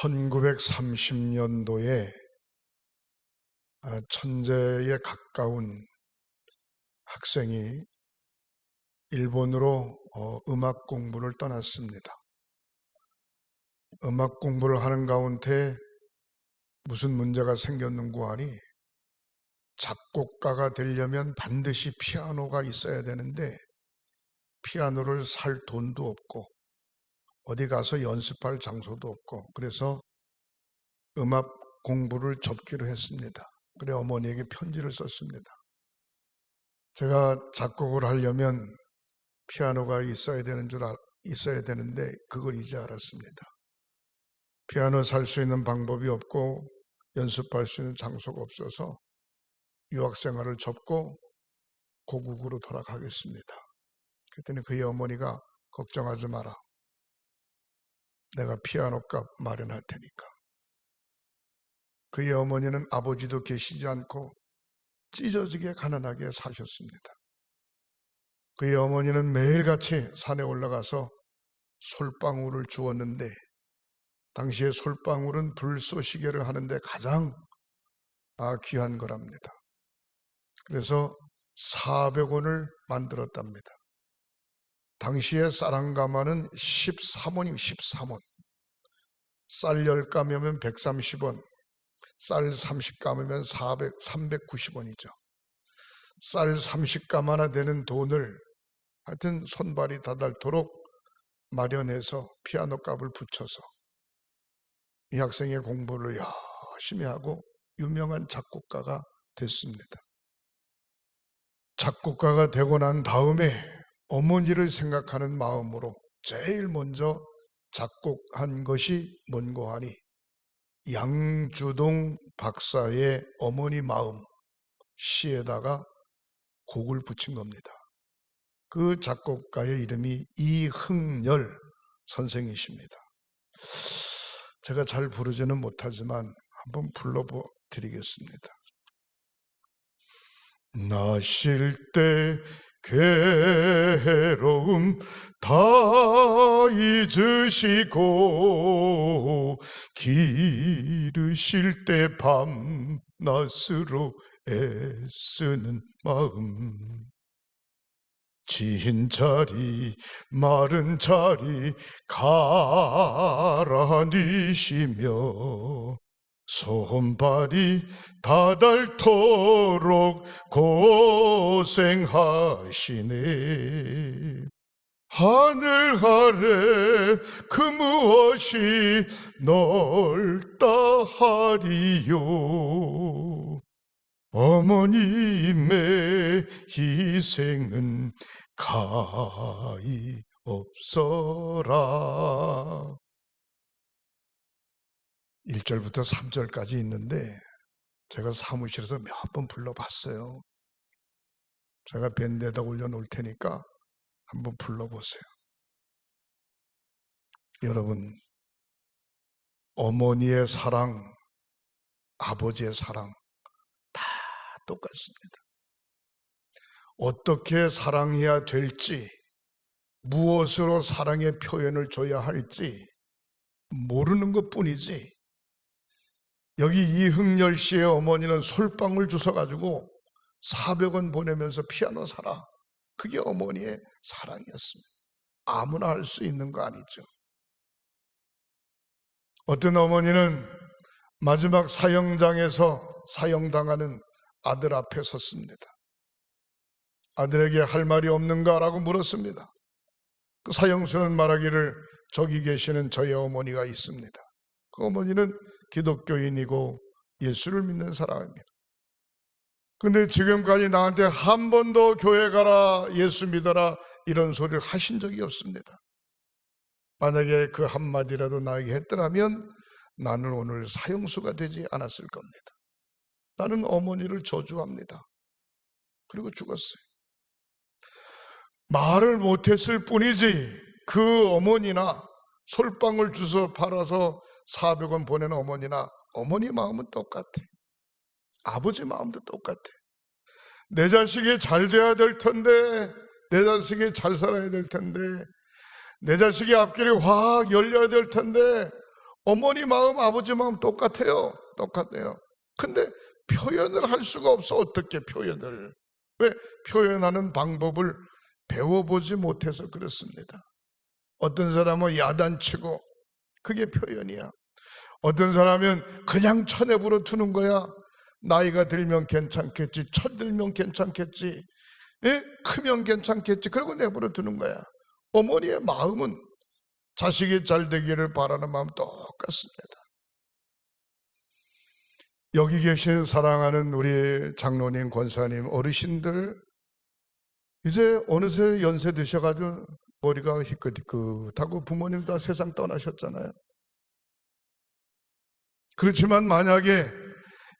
1930년도에 천재에 가까운 학생이 일본으로 음악 공부를 떠났습니다. 음악 공부를 하는 가운데 무슨 문제가 생겼는고 하니 작곡가가 되려면 반드시 피아노가 있어야 되는데 피아노를 살 돈도 없고 어디 가서 연습할 장소도 없고 그래서 음악 공부를 접기로 했습니다. 그래 어머니에게 편지를 썼습니다. 제가 작곡을 하려면 피아노가 있어야 되는데 그걸 이제 알았습니다. 피아노 살 수 있는 방법이 없고 연습할 수 있는 장소가 없어서 유학생활을 접고 고국으로 돌아가겠습니다. 그랬더니 그의 어머니가 걱정하지 마라. 내가 피아노 값 마련할 테니까. 그의 어머니는 아버지도 계시지 않고 찢어지게 가난하게 사셨습니다. 그의 어머니는 매일같이 산에 올라가서 솔방울을 주었는데 당시에 솔방울은 불쏘시개를 하는데 가장 귀한 거랍니다. 그래서 400원을 만들었답니다. 당시에 쌀1가마는 13원이에요. 13원. 쌀 10가마면 130원, 쌀 30가마면 390원이죠. 쌀 30가마나 되는 돈을 하여튼 손발이 다닳도록 마련해서 피아노 값을 붙여서 이 학생의 공부를 열심히 하고 유명한 작곡가가 됐습니다. 작곡가가 되고 난 다음에 어머니를 생각하는 마음으로 제일 먼저 작곡한 것이 뭔고 하니 양주동 박사의 어머니 마음 시에다가 곡을 붙인 겁니다. 그 작곡가의 이름이 이흥열 선생이십니다. 제가 잘 부르지는 못하지만 한번 불러드리겠습니다. 나실 때 괴로움 다 잊으시고 기르실 때 밤낮으로 애쓰는 마음 진 자리 마른 자리 가라앉히시며 손발이 다닳도록 고생하시네. 하늘 아래 그 무엇이 넓다 하리요. 어머님의 희생은 가히 없어라. 1절부터 3절까지 있는데 제가 사무실에서 몇 번 불러봤어요. 제가 밴드에다 올려놓을 테니까 한번 불러보세요. 여러분, 어머니의 사랑, 아버지의 사랑 다 똑같습니다. 어떻게 사랑해야 될지, 무엇으로 사랑의 표현을 줘야 할지 모르는 것뿐이지. 여기 이흥열 씨의 어머니는 솔방울 주워가지고 400원 보내면서 피아노 사라. 그게 어머니의 사랑이었습니다. 아무나 할 수 있는 거 아니죠. 어떤 어머니는 마지막 사형장에서 사형당하는 아들 앞에 섰습니다. 아들에게 할 말이 없는가라고 물었습니다. 그 사형수는 말하기를 저기 계시는 저의 어머니가 있습니다. 그 어머니는 기독교인이고 예수를 믿는 사람입니다. 근데 지금까지 나한테 한 번도 교회 가라, 예수 믿어라 이런 소리를 하신 적이 없습니다. 만약에 그 한마디라도 나에게 했더라면 나는 오늘 사형수가 되지 않았을 겁니다. 나는 어머니를 저주합니다. 그리고 죽었어요. 말을 못했을 뿐이지 그 어머니나 솔방울 주워 팔아서 400원 보내는 어머니나 어머니 마음은 똑같아. 아버지 마음도 똑같아. 내 자식이 잘 돼야 될 텐데, 내 자식이 잘 살아야 될 텐데, 내 자식이 앞길이 확 열려야 될 텐데 어머니 마음, 아버지 마음 똑같아요. 똑같아요. 근데 표현을 할 수가 없어. 어떻게 표현을? 왜? 표현하는 방법을 배워보지 못해서 그렇습니다. 어떤 사람은 야단치고 그게 표현이야. 어떤 사람은 그냥 쳐내버려 두는 거야. 나이가 들면 괜찮겠지, 쳐들면 괜찮겠지, 크면 괜찮겠지, 그러고 내버려 두는 거야. 어머니의 마음은 자식이 잘 되기를 바라는 마음 똑같습니다. 여기 계신 사랑하는 우리 장로님, 권사님, 어르신들, 이제 어느새 연세 드셔가지고 머리가 희끗희끗하고 부모님 다 세상 떠나셨잖아요. 그렇지만 만약에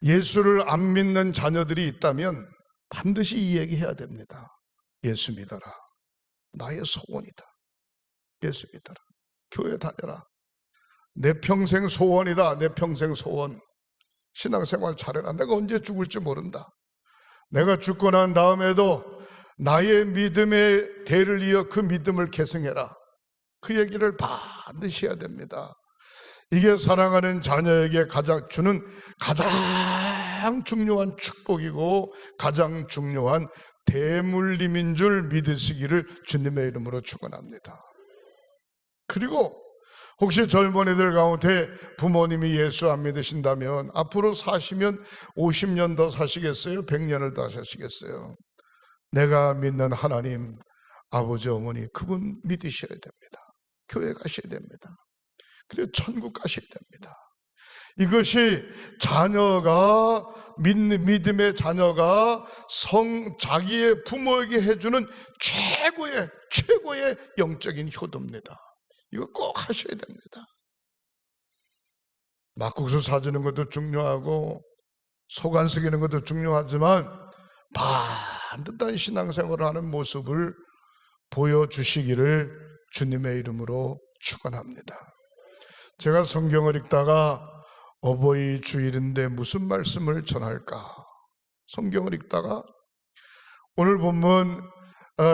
예수를 안 믿는 자녀들이 있다면 반드시 이 얘기해야 됩니다. 예수 믿어라. 나의 소원이다. 예수 믿어라. 교회 다녀라. 내 평생 소원이다. 내 평생 소원. 신앙생활 잘해라. 내가 언제 죽을지 모른다. 내가 죽고 난 다음에도 나의 믿음의 대를 이어 그 믿음을 계승해라. 그 얘기를 반드시 해야 됩니다. 이게 사랑하는 자녀에게 주는 가장 중요한 축복이고 가장 중요한 대물림인 줄 믿으시기를 주님의 이름으로 축원합니다. 그리고 혹시 젊은이들 가운데 부모님이 예수 안 믿으신다면 앞으로 사시면 50년 더 사시겠어요? 100년을 더 사시겠어요? 내가 믿는 하나님, 아버지, 어머니, 그분 믿으셔야 됩니다. 교회 가셔야 됩니다. 그리고 천국 가셔야 됩니다. 이것이 자녀가 믿음의 자녀가 자기의 부모에게 해주는 최고의 영적인 효도입니다. 이거 꼭 하셔야 됩니다. 막국수 사주는 것도 중요하고 소간 쓰기는 것도 중요하지만 반듯한 신앙생활을 하는 모습을 보여주시기를 주님의 이름으로 축원합니다. 제가 성경을 읽다가 어버이 주일인데 무슨 말씀을 전할까? 성경을 읽다가 오늘 본문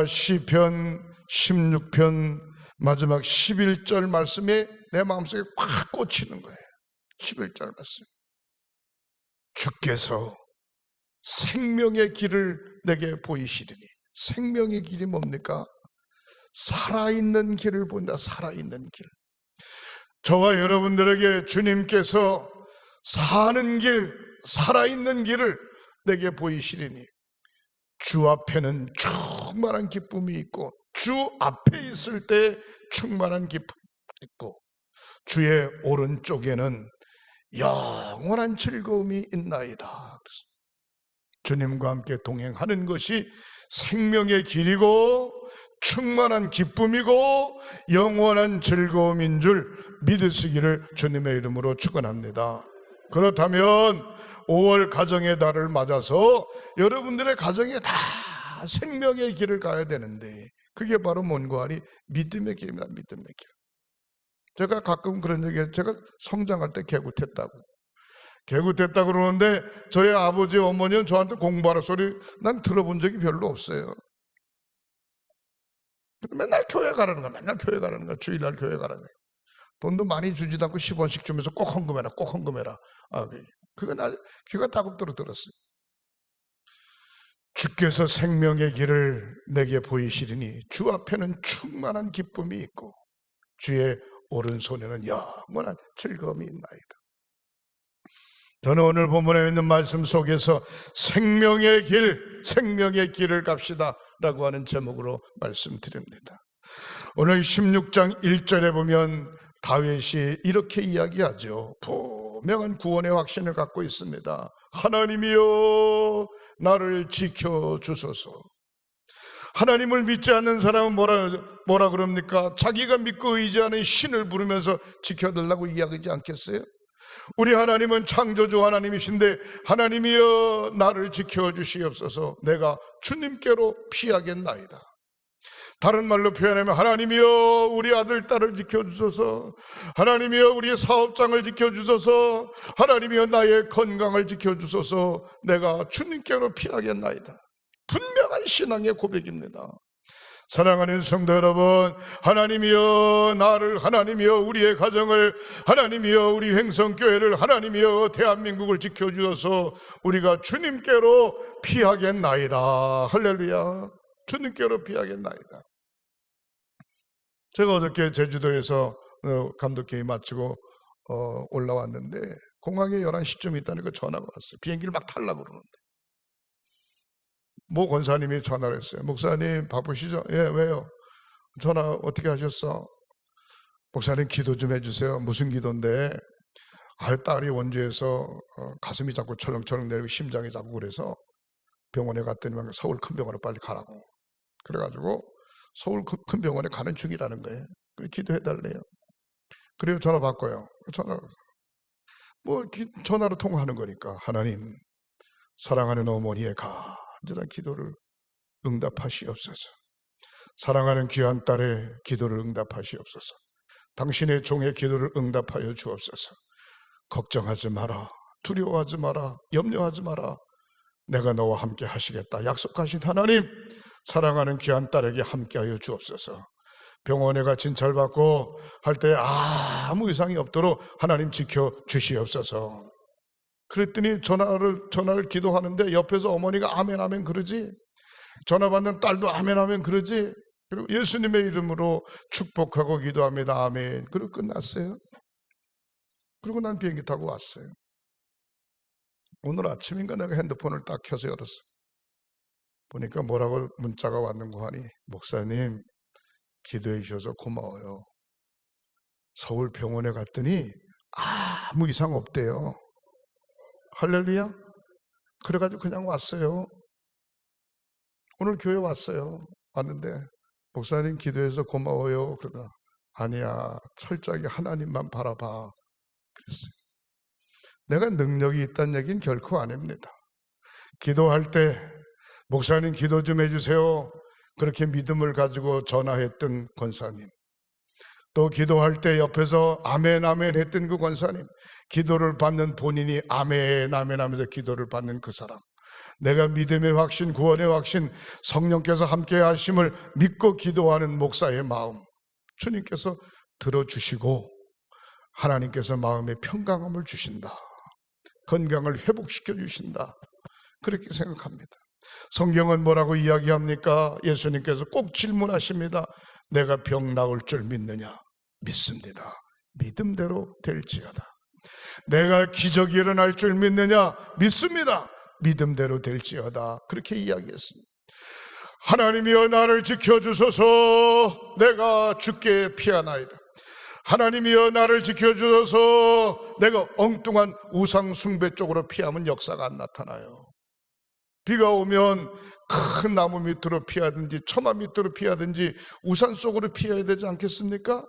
시편 16편 마지막 11절 말씀에 내 마음속에 팍 꽂히는 거예요. 11절 말씀. 주께서 생명의 길을 내게 보이시리니. 생명의 길이 뭡니까? 살아있는 길을 본다. 살아있는 길. 저와 여러분들에게 주님께서 사는 길, 살아있는 길을 내게 보이시리니 주 앞에는 충만한 기쁨이 있고 주 앞에 있을 때 충만한 기쁨이 있고 주의 오른쪽에는 영원한 즐거움이 있나이다. 주님과 함께 동행하는 것이 생명의 길이고 충만한 기쁨이고 영원한 즐거움인 줄 믿으시기를 주님의 이름으로 축원합니다. 그렇다면 5월 가정의 달을 맞아서 여러분들의 가정에 다 생명의 길을 가야 되는데 그게 바로 뭔가 하니 믿음의 길입니다. 믿음의 길. 제가 가끔 그런 얘기해요. 제가 성장할 때 개굿했다고 그러는데 저희 아버지 어머니는 저한테 공부하라 소리 난 들어본 적이 별로 없어요. 맨날 교회 가라는 거야. 주일날 교회 가라는 거야. 돈도 많이 주지도 않고 10원씩 주면서 꼭 헌금해라. 그거 나 귀가 따갑도록 들었어요. 주께서 생명의 길을 내게 보이시리니 주 앞에는 충만한 기쁨이 있고 주의 오른손에는 영원한 즐거움이 있나이다. 저는 오늘 본문에 있는 말씀 속에서 생명의 길을 갑시다 라고 하는 제목으로 말씀드립니다. 오늘 16장 1절에 보면 다윗이 이렇게 이야기하죠. 분명한 구원의 확신을 갖고 있습니다. 하나님이여 나를 지켜주소서. 하나님을 믿지 않는 사람은 뭐라 그럽니까? 자기가 믿고 의지하는 신을 부르면서 지켜달라고 이야기하지 않겠어요? 우리 하나님은 창조주 하나님이신데 하나님이여 나를 지켜주시옵소서. 내가 주님께로 피하겠나이다. 다른 말로 표현하면 하나님이여 우리 아들 딸을 지켜주소서. 하나님이여 우리 사업장을 지켜주소서. 하나님이여 나의 건강을 지켜주소서. 내가 주님께로 피하겠나이다. 분명한 신앙의 고백입니다. 사랑하는 성도 여러분, 하나님이여 나를, 하나님이여 우리의 가정을, 하나님이여 우리 횡성교회를, 하나님이여 대한민국을 지켜주셔서 우리가 주님께로 피하겠나이다. 할렐루야. 주님께로 피하겠나이다. 제가 어저께 제주도에서 감독회의 마치고 올라왔는데 공항에 11시쯤 있다니까 전화가 왔어요. 비행기를 막 타려고 그러는데 모 권사님이 전화를 했어요. 목사님 바쁘시죠? 예, 왜요? 전화 어떻게 하셨어? 목사님 기도 좀 해주세요. 무슨 기도인데? 딸이 원주에서 가슴이 자꾸 철렁철렁 내리고 심장이 자꾸 그래서 병원에 갔더니 서울 큰 병원에 빨리 가라고. 그래가지고 서울 큰 병원에 가는 중이라는 거예요. 기도해달래요. 그래요. 전화 바꿔요. 전화로 통화하는 거니까. 하나님, 사랑하는 어머니의 간절한 기도를 응답하시옵소서. 사랑하는 귀한 딸의 기도를 응답하시옵소서. 당신의 종의 기도를 응답하여 주옵소서. 걱정하지 마라. 두려워하지 마라. 염려하지 마라. 내가 너와 함께 하시겠다. 약속하신 하나님, 사랑하는 귀한 딸에게 함께하여 주옵소서. 병원에 가 진찰받고 할 때 아무 이상이 없도록 하나님 지켜주시옵소서. 그랬더니 전화를 기도하는데 옆에서 어머니가 아멘 아멘 그러지, 전화 받는 딸도 아멘 아멘 그러지. 그리고 예수님의 이름으로 축복하고 기도합니다. 아멘. 그리고 끝났어요. 그리고 난 비행기 타고 왔어요. 오늘 아침인가 내가 핸드폰을 딱 켜서 열었어. 보니까 뭐라고 문자가 왔는고 하니, 목사님 기도해 주셔서 고마워요. 서울 병원에 갔더니 아무 이상 없대요. 할렐루야. 그래가지고 그냥 왔어요. 오늘 교회 왔어요. 왔는데 목사님 기도해서 고마워요. 그러다 아니야, 철저하게 하나님만 바라봐 그랬어요. 내가 능력이 있다는 얘기는 결코 아닙니다. 기도할 때 목사님 기도 좀 해주세요, 그렇게 믿음을 가지고 전화했던 권사님, 또 기도할 때 옆에서 아멘 아멘 했던 그 권사님, 기도를 받는 본인이 아멘 아멘 하면서 기도를 받는 그 사람, 내가 믿음의 확신, 구원의 확신, 성령께서 함께 하심을 믿고 기도하는 목사의 마음, 주님께서 들어주시고 하나님께서 마음에 평강함을 주신다, 건강을 회복시켜 주신다, 그렇게 생각합니다. 성경은 뭐라고 이야기합니까? 예수님께서 꼭 질문하십니다. 내가 병 나을 줄 믿느냐? 믿습니다. 믿음대로 될지어다. 내가 기적이 일어날 줄 믿느냐? 믿습니다. 믿음대로 될지어다. 그렇게 이야기했습니다. 하나님이여 나를 지켜주소서. 내가 죽게 피하나이다. 하나님이여 나를 지켜주소서. 내가 엉뚱한 우상 숭배 쪽으로 피하면 역사가 안 나타나요. 비가 오면 큰 나무 밑으로 피하든지 처마 밑으로 피하든지 우산 속으로 피해야 되지 않겠습니까?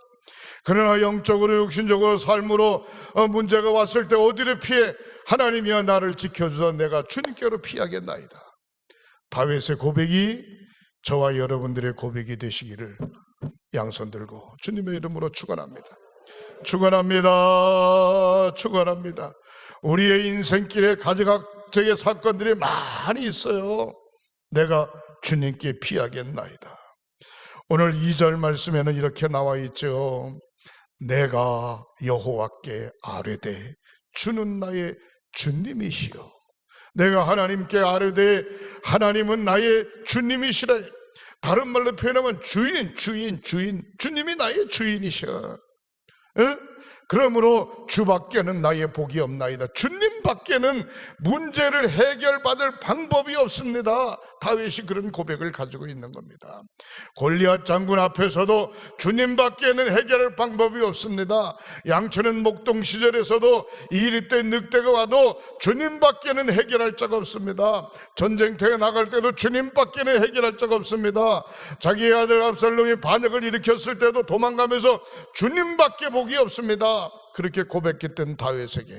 그러나 영적으로 육신적으로 삶으로 문제가 왔을 때 어디로 피해? 하나님이여 나를 지켜주소서. 내가 주님께로 피하겠나이다. 다윗의 고백이 저와 여러분들의 고백이 되시기를 양손 들고 주님의 이름으로 축원합니다. 축원합니다. 축원합니다. 우리의 인생길에 가지각색의 사건들이 많이 있어요. 내가 주님께 피하겠나이다. 오늘 2절 말씀에는 이렇게 나와 있죠. 내가 여호와께 아뢰되 주는 나의 주님이시여. 내가 하나님께 아뢰되 하나님은 나의 주님이시라. 다른 말로 표현하면 주인. 주님이 나의 주인이셔. 그러므로 주밖에는 나의 복이 없나이다. 주님밖에는 문제를 해결받을 방법이 없습니다. 다윗이 그런 고백을 가지고 있는 겁니다. 골리앗 장군 앞에서도 주님밖에는 해결할 방법이 없습니다. 양치는 목동 시절에서도 이리 때 늑대가 와도 주님밖에는 해결할 자가 없습니다. 전쟁터에 나갈 때도 주님밖에는 해결할 자가 없습니다. 자기의 아들 압살롬이 반역을 일으켰을 때도 도망가면서 주님밖에 복이 없습니다. 그렇게 고백했던 다윗에게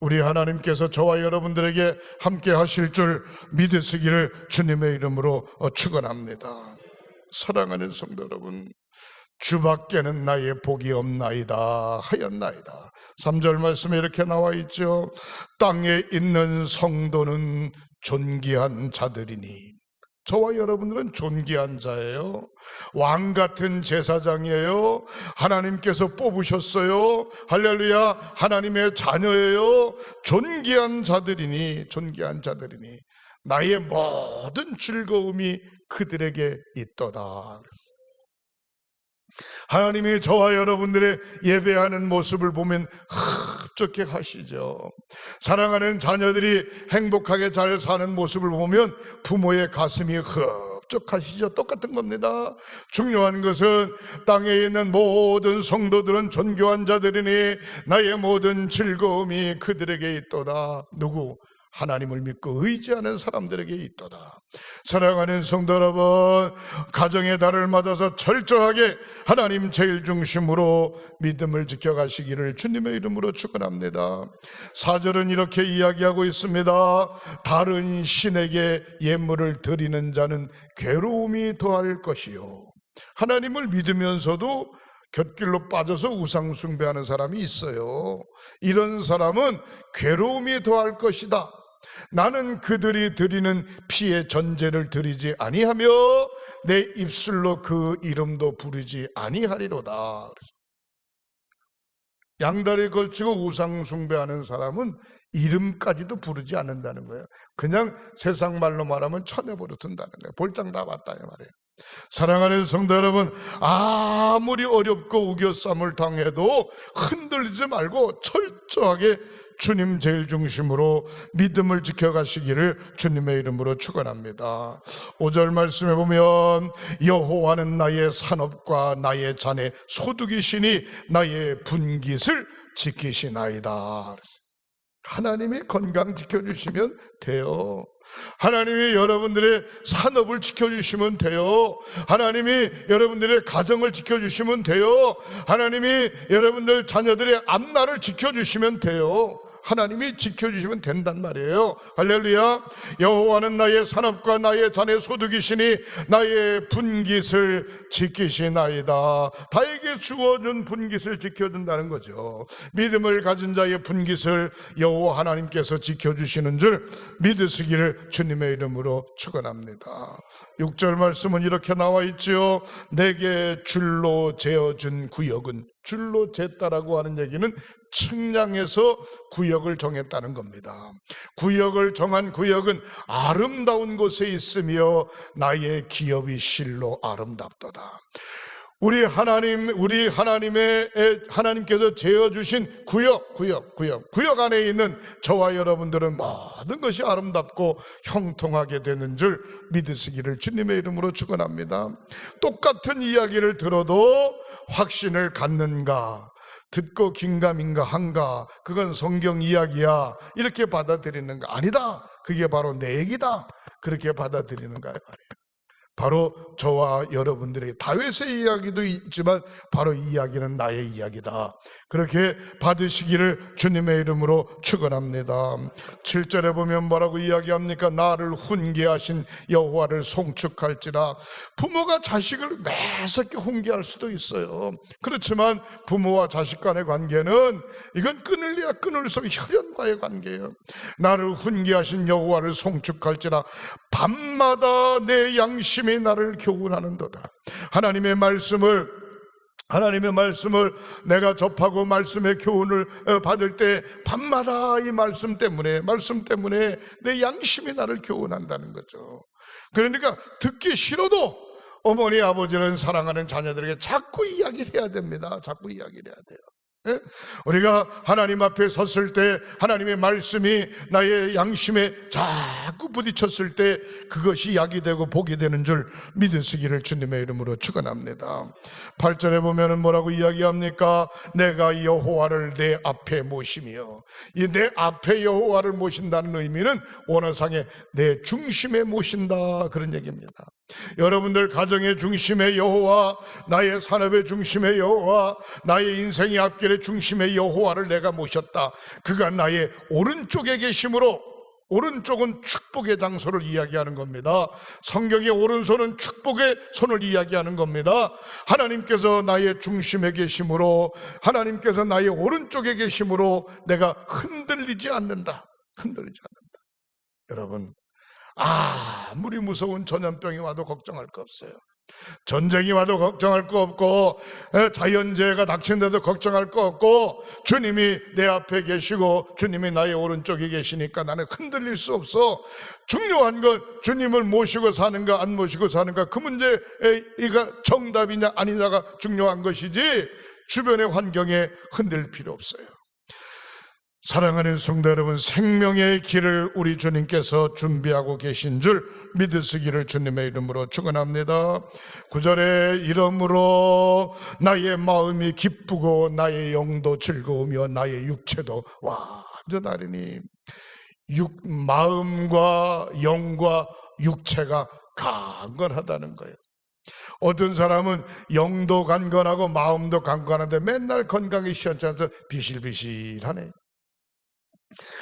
우리 하나님께서 저와 여러분들에게 함께 하실 줄 믿으시기를 주님의 이름으로 축원합니다. 사랑하는 성도 여러분, 주밖에는 나의 복이 없나이다 하였나이다. 3절 말씀에 이렇게 나와 있죠. 땅에 있는 성도는 존귀한 자들이니 저와 여러분들은 존귀한 자예요. 왕 같은 제사장이에요. 하나님께서 뽑으셨어요. 할렐루야. 하나님의 자녀예요. 존귀한 자들이니 나의 모든 즐거움이 그들에게 있도다. 하나님이 저와 여러분들의 예배하는 모습을 보면 흡족해하시죠. 사랑하는 자녀들이 행복하게 잘 사는 모습을 보면 부모의 가슴이 흡족하시죠. 똑같은 겁니다. 중요한 것은 땅에 있는 모든 성도들은 존귀한 자들이니 나의 모든 즐거움이 그들에게 있도다. 누구? 하나님을 믿고 의지하는 사람들에게 있도다. 사랑하는 성도 여러분, 가정의 달을 맞아서 철저하게 하나님 제일 중심으로 믿음을 지켜가시기를 주님의 이름으로 축원합니다. 4절은 이렇게 이야기하고 있습니다. 다른 신에게 예물을 드리는 자는 괴로움이 더할 것이요. 하나님을 믿으면서도 곁길로 빠져서 우상 숭배하는 사람이 있어요. 이런 사람은 괴로움이 더할 것이다. 나는 그들이 드리는 피의 전제를 드리지 아니하며 내 입술로 그 이름도 부르지 아니하리로다. 양다리 걸치고 우상 숭배하는 사람은 이름까지도 부르지 않는다는 거예요. 그냥 세상 말로 말하면 쳐내버려 둔다는 거예요. 볼장 다 봤다 이 말이에요. 사랑하는 성도 여러분, 아무리 어렵고 우겨쌈을 당해도 흔들리지 말고 철저하게 주님 제일 중심으로 믿음을 지켜가시기를 주님의 이름으로 축원합니다. 5절 말씀에 보면 여호와는 나의 산업과 나의 잔의 소득이시니 나의 분깃을 지키시나이다. 하나님이 건강 지켜주시면 돼요. 하나님이 여러분들의 산업을 지켜주시면 돼요. 하나님이 여러분들의 가정을 지켜주시면 돼요. 하나님이 여러분들 자녀들의 앞날을 지켜주시면 돼요. 하나님이 지켜주시면 된단 말이에요. 할렐루야. 여호와는 나의 산업과 나의 잔의 소득이시니 나의 분깃을 지키시나이다. 다에게 주어준 분깃을 지켜준다는 거죠. 믿음을 가진 자의 분깃을 여호와 하나님께서 지켜주시는 줄 믿으시기를 주님의 이름으로 축원합니다. 6절 말씀은 이렇게 나와 있지요. 내게 줄로 재어준 구역은, 줄로 쟀다라고 하는 얘기는 측량해서 구역을 정했다는 겁니다. 구역을 정한 구역은 아름다운 곳에 있으며 나의 기업이 실로 아름답도다. 우리 하나님께서 재어주신 구역 안에 있는 저와 여러분들은 모든 것이 아름답고 형통하게 되는 줄 믿으시기를 주님의 이름으로 축원합니다. 똑같은 이야기를 들어도 확신을 갖는가, 듣고 긴가민가 한가, 그건 성경 이야기야, 이렇게 받아들이는가? 아니다, 그게 바로 내 얘기다, 그렇게 받아들이는가 말이에요. 바로 저와 여러분들의 다윗의 이야기도 있지만 바로 이 이야기는 나의 이야기다, 그렇게 받으시기를 주님의 이름으로 축원합니다. 7절에 보면 뭐라고 이야기합니까? 나를 훈계하신 여호와를 송축할지라. 부모가 자식을 매섭게 훈계할 수도 있어요. 그렇지만 부모와 자식 간의 관계는 이건 끊을래야 끊을 수 없는 혈연과의 관계예요. 나를 훈계하신 여호와를 송축할지라. 밤마다 내 양심이 나를 교훈하는도다. 하나님의 말씀을 내가 접하고 말씀의 교훈을 받을 때 밤마다 이 말씀 때문에 내 양심이 나를 교훈한다는 거죠. 그러니까 듣기 싫어도 어머니 아버지는 사랑하는 자녀들에게 자꾸 이야기를 해야 됩니다. 자꾸 이야기를 해야 돼요. 우리가 하나님 앞에 섰을 때 하나님의 말씀이 나의 양심에 자꾸 부딪혔을 때 그것이 약이 되고 복이 되는 줄 믿으시기를 주님의 이름으로 축원합니다. 8절에 보면은 뭐라고 이야기합니까? 내가 여호와를 내 앞에 모시며, 이 내 앞에 여호와를 모신다는 의미는 원어상에 내 중심에 모신다, 그런 얘기입니다. 여러분들 가정의 중심의 여호와, 나의 산업의 중심의 여호와, 나의 인생의 앞길의 중심의 여호와를 내가 모셨다. 그가 나의 오른쪽에 계심으로, 오른쪽은 축복의 장소를 이야기하는 겁니다. 성경의 오른손은 축복의 손을 이야기하는 겁니다. 하나님께서 나의 중심에 계심으로, 하나님께서 나의 오른쪽에 계심으로 내가 흔들리지 않는다. 여러분, 아무리 무서운 전염병이 와도 걱정할 거 없어요. 전쟁이 와도 걱정할 거 없고, 자연재해가 닥친데도 걱정할 거 없고, 주님이 내 앞에 계시고 주님이 나의 오른쪽에 계시니까 나는 흔들릴 수 없어. 중요한 건 주님을 모시고 사는가 안 모시고 사는가, 그 문제가 정답이냐 아니냐가 중요한 것이지 주변의 환경에 흔들 필요 없어요. 사랑하는 성도 여러분, 생명의 길을 우리 주님께서 준비하고 계신 줄 믿으시기를 주님의 이름으로 축원합니다. 9절에 이러므로 나의 마음이 기쁘고 나의 영도 즐거우며 나의 육체도 완전하리니. 마음과 영과 육체가 강건하다는 거예요. 어떤 사람은 영도 강건하고 마음도 강건한데 맨날 건강이 시원찮아서 비실비실하네.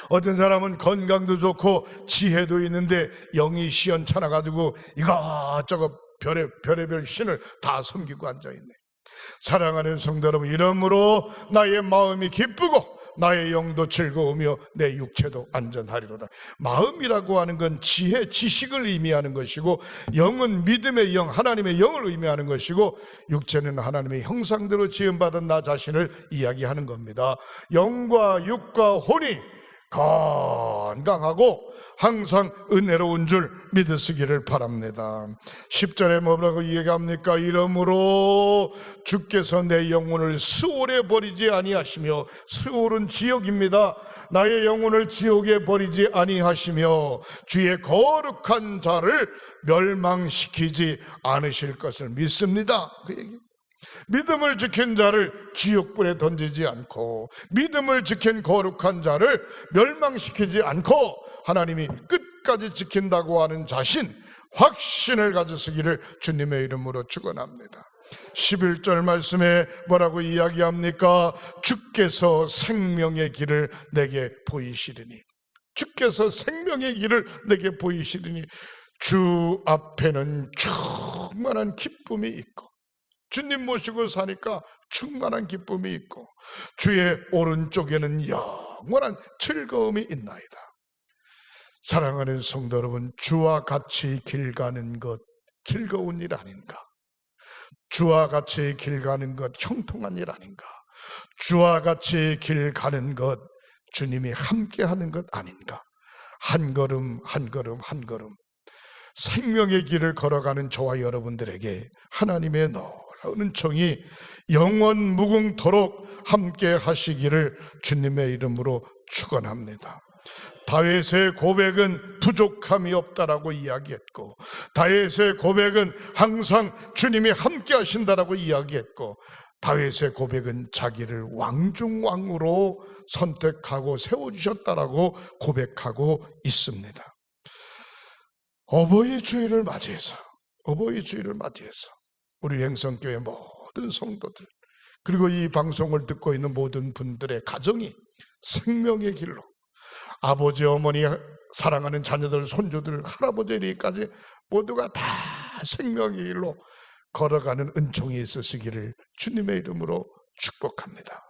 어떤 사람은 건강도 좋고 지혜도 있는데 영이 시원찮아가지고 이것저것 별의별 신을 다 섬기고 앉아있네. 사랑하는 성도 여러분, 이러므로 나의 마음이 기쁘고 나의 영도 즐거우며 내 육체도 안전하리로다. 마음이라고 하는 건 지혜, 지식을 의미하는 것이고, 영은 믿음의 영, 하나님의 영을 의미하는 것이고, 육체는 하나님의 형상대로 지음받은 나 자신을 이야기하는 겁니다. 영과 육과 혼이 건강하고 항상 은혜로운 줄 믿으시기를 바랍니다. 10절에 뭐라고 얘기합니까? 이러므로 주께서 내 영혼을 수월에 버리지 아니하시며, 수월은 지옥입니다. 나의 영혼을 지옥에 버리지 아니하시며 주의 거룩한 자를 멸망시키지 않으실 것을 믿습니다. 그 얘기. 믿음을 지킨 자를 지옥불에 던지지 않고, 믿음을 지킨 거룩한 자를 멸망시키지 않고, 하나님이 끝까지 지킨다고 하는 자신, 확신을 가지시기를 주님의 이름으로 축원합니다. 11절 말씀에 뭐라고 이야기합니까? 주께서 생명의 길을 내게 보이시리니. 주께서 생명의 길을 내게 보이시리니. 주 앞에는 충만한 기쁨이 있고, 주님 모시고 사니까 충만한 기쁨이 있고, 주의 오른쪽에는 영원한 즐거움이 있나이다. 사랑하는 성도 여러분, 주와 같이 길 가는 것 즐거운 일 아닌가? 주와 같이 길 가는 것 형통한 일 아닌가? 주와 같이 길 가는 것 주님이 함께 하는 것 아닌가? 한 걸음 한 걸음 한 걸음 생명의 길을 걸어가는 저와 여러분들에게 하나님의 은총이 영원 무궁토록 함께 하시기를 주님의 이름으로 축원합니다. 다윗의 고백은 부족함이 없다라고 이야기했고, 다윗의 고백은 항상 주님이 함께 하신다라고 이야기했고, 다윗의 고백은 자기를 왕중왕으로 선택하고 세워주셨다라고 고백하고 있습니다. 어버이 주일을 맞이해서 우리 행성교회 모든 성도들, 그리고 이 방송을 듣고 있는 모든 분들의 가정이 생명의 길로, 아버지, 어머니, 사랑하는 자녀들, 손주들, 할아버지까지 모두가 다 생명의 길로 걸어가는 은총이 있으시기를 주님의 이름으로 축복합니다.